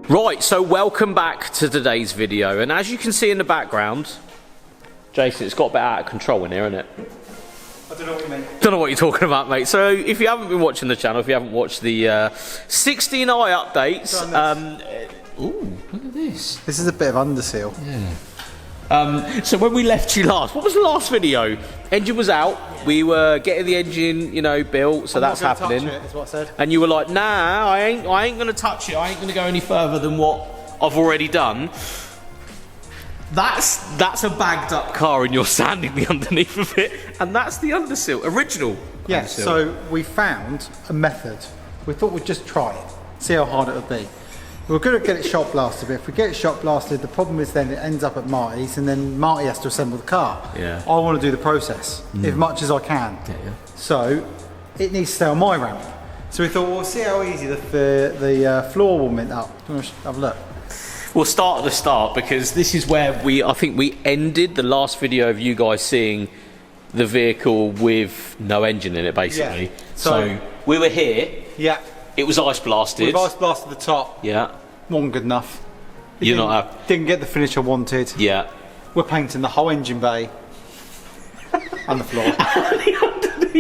Right, so welcome back to today's video, and as you can see in the background, Jason, it's got a bit out of control in here, isn't it? I don't know what you mean. Don't know what you're talking about, mate. So if you haven't been watching the channel, if you haven't watched the 16i updates, ooh, look at this. This is a bit of underseal. Yeah. So when we left you last, what was the last video? Engine was out. We were getting the engine, you know, built. So that's happening. Touch it, is what I said. And you were like, "Nah, I ain't gonna touch it. I ain't gonna go any further than what I've already done." That's a bagged up car, and you're sanding the underneath of it, and that's the underseal, original. Yeah. Underseal. So we found a method. We thought we'd just try it, see how hard it would be. We're going to get it shot blasted, but if we get it shot blasted, the problem is then it ends up at Marty's, and then Marty has to assemble the car. Yeah. I want to do the process as much as I can. Yeah. So it needs to stay on my ramp. So we thought, well, we'll see how easy the floor will mint up. Do you want to have a look? We'll start at the start, because this is where I think we ended the last video of you guys seeing the vehicle with no engine in it, basically. Yeah. So we were here. Yeah. It was ice blasted. We've ice blasted the top. Yeah. Wasn't good enough. Didn't get the finish I wanted. Yeah. We're painting the whole engine bay and the floor.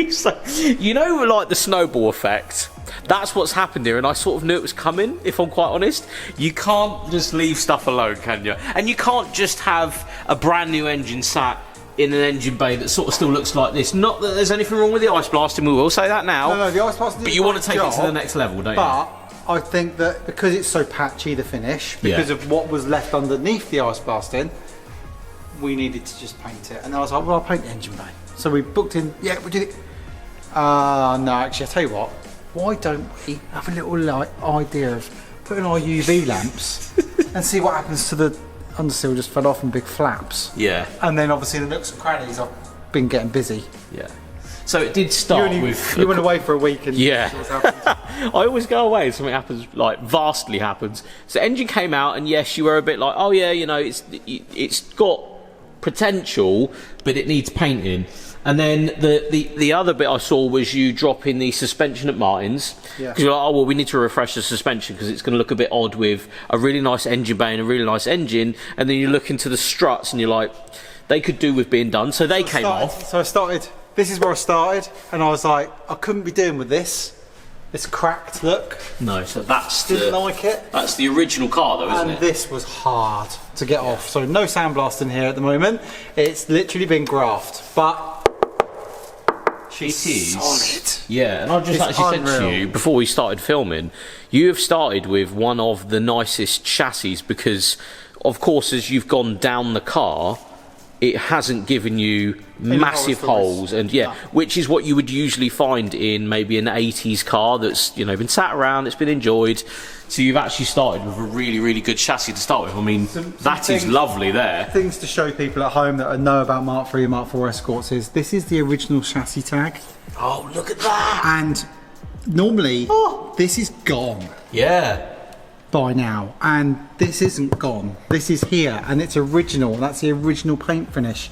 So, you know, like the snowball effect. That's what's happened here, and I sort of knew it was coming, if I'm quite honest. You can't just leave stuff alone, can you? And you can't just have a brand new engine sat in an engine bay that sort of still looks like this. Not that there's anything wrong with the ice blasting, we will say that now. No, the ice blasting. But you want to take it to the next level, don't you? But I think that because it's so patchy, the finish, because of what was left underneath the ice blasting, we needed to just paint it. And I was like, well, I'll paint the engine bay. So we booked in, yeah, we did it. No, actually, I'll tell you what, why don't we have a little idea of putting our UV lamps and see what happens to the underseal just fell off in big flaps. Yeah. And then obviously the nooks and crannies, I've been getting busy. Yeah. So it did start with... You went away for a week and... Yeah. I always go away and something happens, like vastly happens. So engine came out, and yes, you were a bit like, oh yeah, you know, it's got potential, but it needs painting. And then the other bit I saw was you dropping the suspension at Martin's. Yeah. Because you're like, oh, well, we need to refresh the suspension because it's going to look a bit odd with a really nice engine bay and a really nice engine. And then you look into the struts and you're like, they could do with being done. So they came off. So I started, this is where I started, and I was like, I couldn't be doing with this cracked look. No, so that's Didn't like it. That's the original car though, isn't it? And this was hard to get off. So no sandblasting here at the moment. It's literally been grafted, but it is solid. Yeah, and I just actually said to you before we started filming, you have started with one of the nicest chassis because, of course, as you've gone down the car, it hasn't given you massive holes, and which is what you would usually find in maybe an 80s car that's, you know, been sat around, it's been enjoyed. So you've actually started with a really, really good chassis to start with. I mean, that is lovely there. Things to show people at home that know about Mark III and Mark IV Escorts is this is the original chassis tag. Oh, look at that! And normally, this is gone. Yeah. By now, and this isn't gone. This is here, and it's original. That's the original paint finish.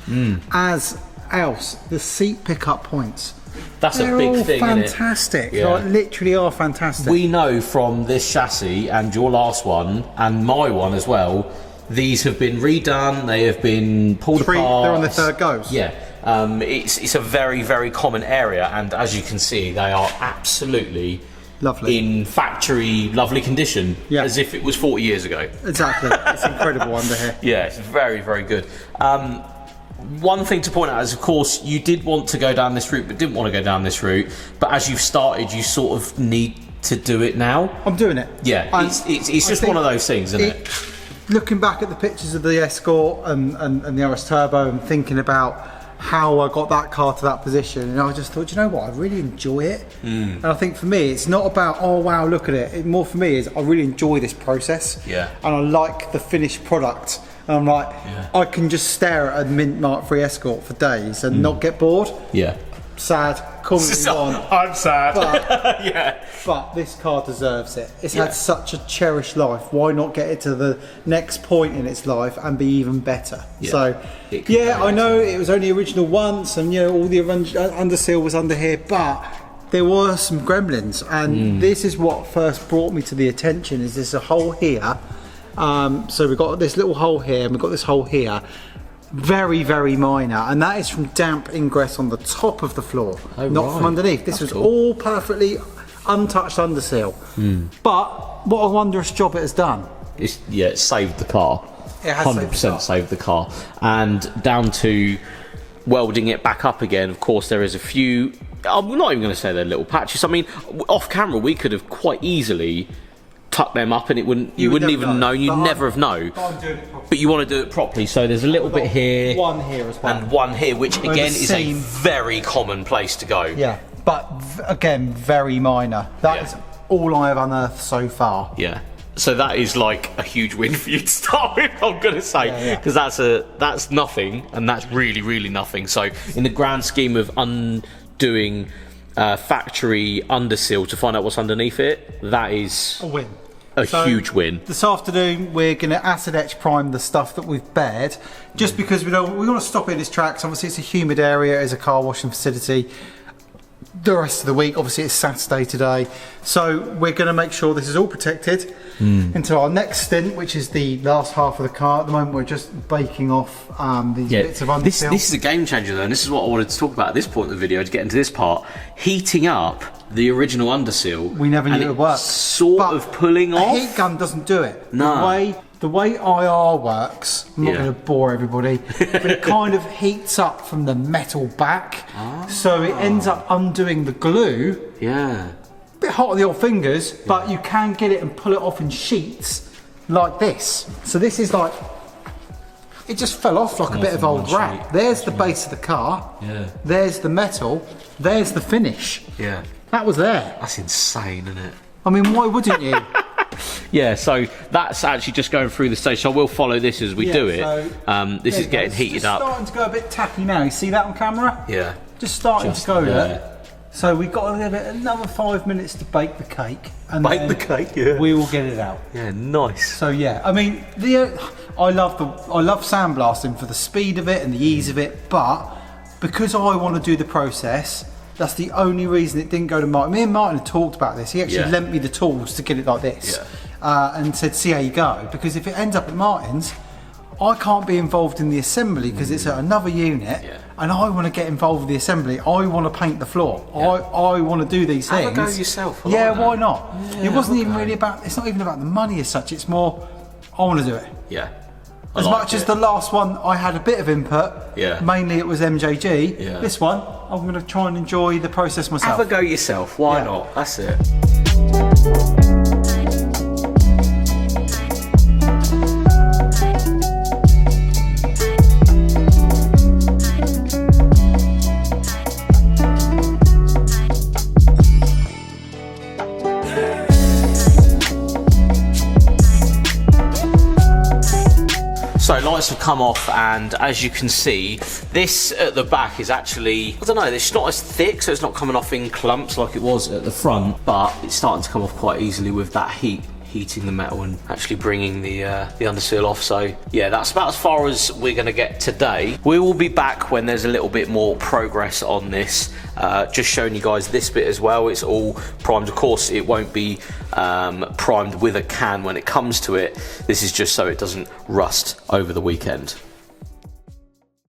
As else, the seat pickup points. That's a big thing, fantastic. Isn't it? Yeah. Like, literally are fantastic. We know from this chassis and your last one and my one as well, these have been redone. They have been pulled apart. They're on the third goes. Yeah. It's a very, very common area, and as you can see, they are absolutely lovely, in factory lovely condition, as if it was 40 years ago. Exactly. It's incredible under here. Yeah, it's very, very good. One thing to point out is, of course, you did want to go down this route but didn't want to go down this route, but as you've started, you sort of need to do it now. I'm doing it. Yeah, it's just one of those things, isn't it? Looking back at the pictures of the Escort and the RS Turbo and thinking about how I got that car to that position, and I just thought, you know what, I really enjoy it. And I think for me, it's not about, oh wow, look at it. More for me is I really enjoy this process. Yeah. And I like the finished product. And I'm like, I can just stare at a mint Mark III Escort for days and not get bored. Yeah. Sad, call me on. I'm sad. But, but this car deserves it. It's had such a cherished life. Why not get it to the next point in its life and be even better? So, I know it was only original once, and you know all the underseal was under here, but there were some gremlins, and this is what first brought me to the attention. Is there's a hole here? So we've got this little hole here, and we've got this hole here. Very, very minor, and that is from damp ingress on the top of the floor, not from underneath. This was all perfectly untouched underseal. But what a wondrous job it has done. It's saved the car. It has 100% saved the car. And down to welding it back up again, of course, there is a few. I'm not even going to say they're little patches. I mean, off camera, we could have quite easily tucked them up, and it wouldn't. You wouldn't even know. You'd never have known. But you want to do it properly, so there's a little bit here, one here as well, and one here, which again is a very common place to go. Yeah, but again, very minor. That is all I have unearthed so far. Yeah. So that is like a huge win for you to start with, I'm gonna say, because that's nothing, and that's really, really nothing. So in the grand scheme of undoing factory underseal to find out what's underneath it, that is a win. A huge win. This afternoon we're going to acid etch prime the stuff that we've bared, just because we want to stop it in its tracks. Obviously it's a humid area, it's a car washing facility. The rest of the week, obviously it's Saturday today, so we're going to make sure this is all protected until our next stint, which is the last half of the car. At the moment we're just baking off these bits of underseal. This is a game changer though, and this is what I wanted to talk about at this point in the video to get into this part. Heating up the original underseal. We never knew it would work. Sort of pulling off. A heat gun doesn't do it. No. The way IR works, I'm not going to bore everybody, but it kind of heats up from the metal back, so it ends up undoing the glue. Yeah. A bit hot on the old fingers, but you can get it and pull it off in sheets like this. So this is like, it just fell off like a bit of old wrap. There's the base of the car. Yeah. There's the metal. There's the finish. Yeah. That was there. That's insane, isn't it? I mean, why wouldn't you? Yeah, so that's actually just going through the stage. So I will follow this as we do it. So, this is getting heated up. It's starting to go a bit tacky now. You see that on camera? Yeah. Just starting to go there. So we've got to give it another 5 minutes to bake the cake. And bake the cake, yeah. We will get it out. Yeah, nice. So yeah, I mean, I love sandblasting for the speed of it and the ease of it, but because I want to do the process, that's the only reason it didn't go to Martin. Me and Martin had talked about this. He actually lent me the tools to get it like this, and said, see how you go. Because if it ends up at Martin's, I can't be involved in the assembly because it's at another unit, and I want to get involved with the assembly. I want to paint the floor. I want to do these things. Have a go yourself. Why not? It wasn't even really about, it's not even about the money as such, it's more, I want to do it. Yeah. As much as the last one I had a bit of input, mainly it was MJG, this one I'm going to try and enjoy the process myself. Have a go yourself, why not? That's it. So lights have come off, and as you can see, this at the back is actually, I don't know, it's not as thick, so it's not coming off in clumps like it was at the front, but it's starting to come off quite easily with that heating the metal and actually bringing the underseal off. So yeah, that's about as far as we're going to get today. We will be back when there's a little bit more progress on this, just showing you guys this bit as well. It's all primed. Of course it won't be primed with a can when it comes to it. This is just so it doesn't rust over the weekend.